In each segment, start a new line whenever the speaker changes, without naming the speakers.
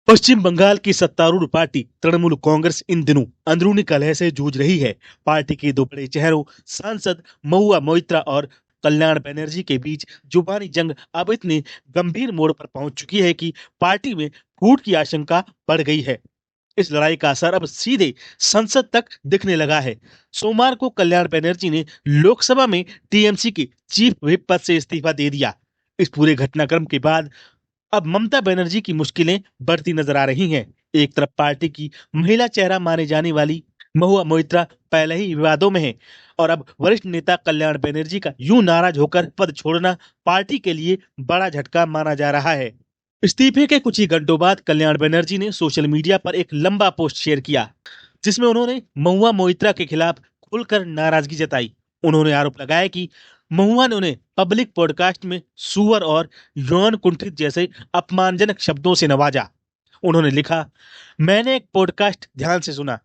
पश्चिम बंगाल की सत्तारूढ़ पार्टी तृणमूल कांग्रेस इन दिनों अंदरूनी कलह से जूझ रही है। पार्टी के दो बड़े चेहरों सांसद महुआ मोइत्रा और कल्याण बनर्जी के बीच जुबानी जंग अब इतनी गंभीर मोड़ पर पहुंच चुकी है कि पार्टी में फूट की आशंका बढ़ गई है। इस लड़ाई का असर अब सीधे संसद तक दिखने लगा है। सोमवार को कल्याण बनर्जी ने लोकसभा में टीएमसी के चीफ व्हिप पद से इस्तीफा दे दिया। इस पूरे घटनाक्रम के बाद अब ममता बनर्जी की मुश्किलें बढ़ती नजर आ रही हैं। एक तरफ पार्टी की महिला चेहरा माने जाने वाली महुआ मोइत्रा पहले ही विवादों में है और अब वरिष्ठ नेता कल्याण बनर्जी का यूं नाराज होकर पद छोड़ना पार्टी के लिए बड़ा झटका माना जा रहा है। इस्तीफे के कुछ ही घंटों बाद कल्याण बनर्जी ने सोशल मीडिया पर एक लंबा पोस्ट शेयर किया, जिसमें उन्होंने महुआ मोइत्रा के खिलाफ खुलकर नाराजगी जताई। उन्होंने आरोप लगाया कि महुआ ने उन्हें पब्लिक पॉडकास्ट में सुअर और यौन कुंठित जैसे अपमानजनक शब्दों से नवाजा। उन्होंने लिखा, मैंने एक पॉडकास्ट ध्यान से सुना।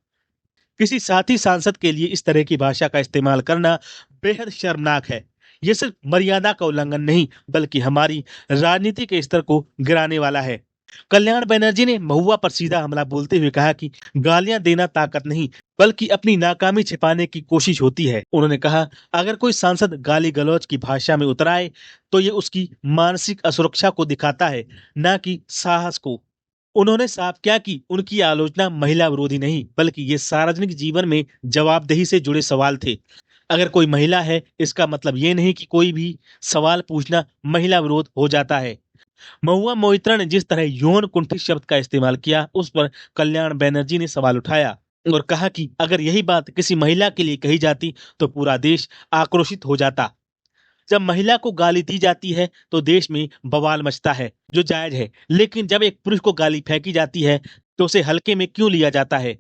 किसी साथी सांसद के लिए इस तरह की भाषा का इस्तेमाल करना बेहद शर्मनाक है। ये सिर्फ मर्यादा का उल्लंघन नहीं, बल्कि हमारी राजनीति के स्तर को गिराने वाला है। कल्याण बनर्जी ने महुआ पर सीधा हमला बोलते हुए कहा कि गालियां देना ताकत नहीं, बल्कि अपनी नाकामी छिपाने की कोशिश होती है। उन्होंने कहा, अगर कोई सांसद गाली गलौज की भाषा में उतर आए तो ये उसकी मानसिक असुरक्षा को दिखाता है, न कि साहस को। उन्होंने साफ किया कि उनकी आलोचना महिला विरोधी नहीं, बल्कि ये सार्वजनिक जीवन में जवाबदेही से जुड़े सवाल थे। अगर कोई महिला है, इसका मतलब ये नहीं कि कोई भी सवाल पूछना महिला विरोध हो जाता है। महुआ मोइत्रा ने जिस तरह यौन कुंठित शब्द का इस्तेमाल किया, उस पर कल्याण बनर्जी ने सवाल उठाया और कहा कि अगर यही बात किसी महिला के लिए कही जाती तो पूरा देश आक्रोशित हो जाता। जब महिला को गाली दी जाती है तो देश में बवाल मचता है, जो जायज है, लेकिन जब एक पुरुष को गाली फेंकी जाती है तो उसे हल्के में क्यों लिया जाता है।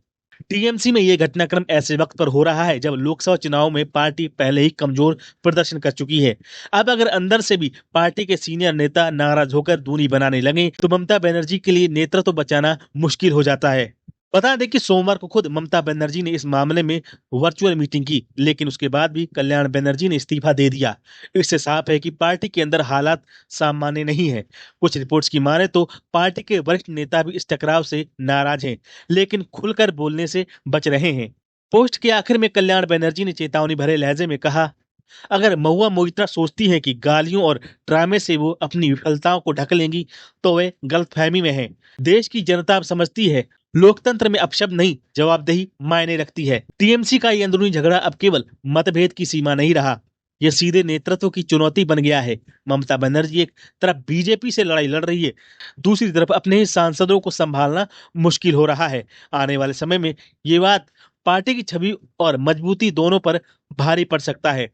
टीएमसी में यह घटनाक्रम ऐसे वक्त पर हो रहा है जब लोकसभा चुनाव में पार्टी पहले ही कमजोर प्रदर्शन कर चुकी है। अब अगर अंदर से भी पार्टी के सीनियर नेता नाराज होकर दूरी बनाने लगे तो ममता बनर्जी के लिए नेतृत्व बचाना मुश्किल हो जाता है। बता दें कि सोमवार को खुद ममता बनर्जी ने इस मामले में वर्चुअल मीटिंग की, लेकिन उसके बाद भी कल्याण बनर्जी ने इस्तीफा दे दिया। इससे साफ है कि पार्टी के अंदर हालात सामान्य नहीं है। कुछ रिपोर्ट्स की माने तो पार्टी के वरिष्ठ नेता भी इस टकराव से नाराज हैं, लेकिन खुलकर बोलने से बच रहे हैं। पोस्ट के आखिर में कल्याण बनर्जी ने चेतावनी भरे लहजे में कहा, अगर महुआ मोइत्रा सोचती है कि गालियों और ड्रामे से वो अपनी विफलताओं को ढक लेंगी तो वे गलतफहमी में हैं। देश की जनता अब समझती है, लोकतंत्र में अपशब्द नहीं, जवाबदेही मायने रखती है। टीएमसी का ये अंदरूनी झगड़ा अब केवल मतभेद की सीमा नहीं रहा, यह सीधे नेतृत्व की चुनौती बन गया है। ममता बनर्जी एक तरफ बीजेपी से लड़ाई लड़ रही है, दूसरी तरफ अपने ही सांसदों को संभालना मुश्किल हो रहा है। आने वाले समय में ये बात पार्टी की छवि और मजबूती दोनों पर भारी पड़ सकता है।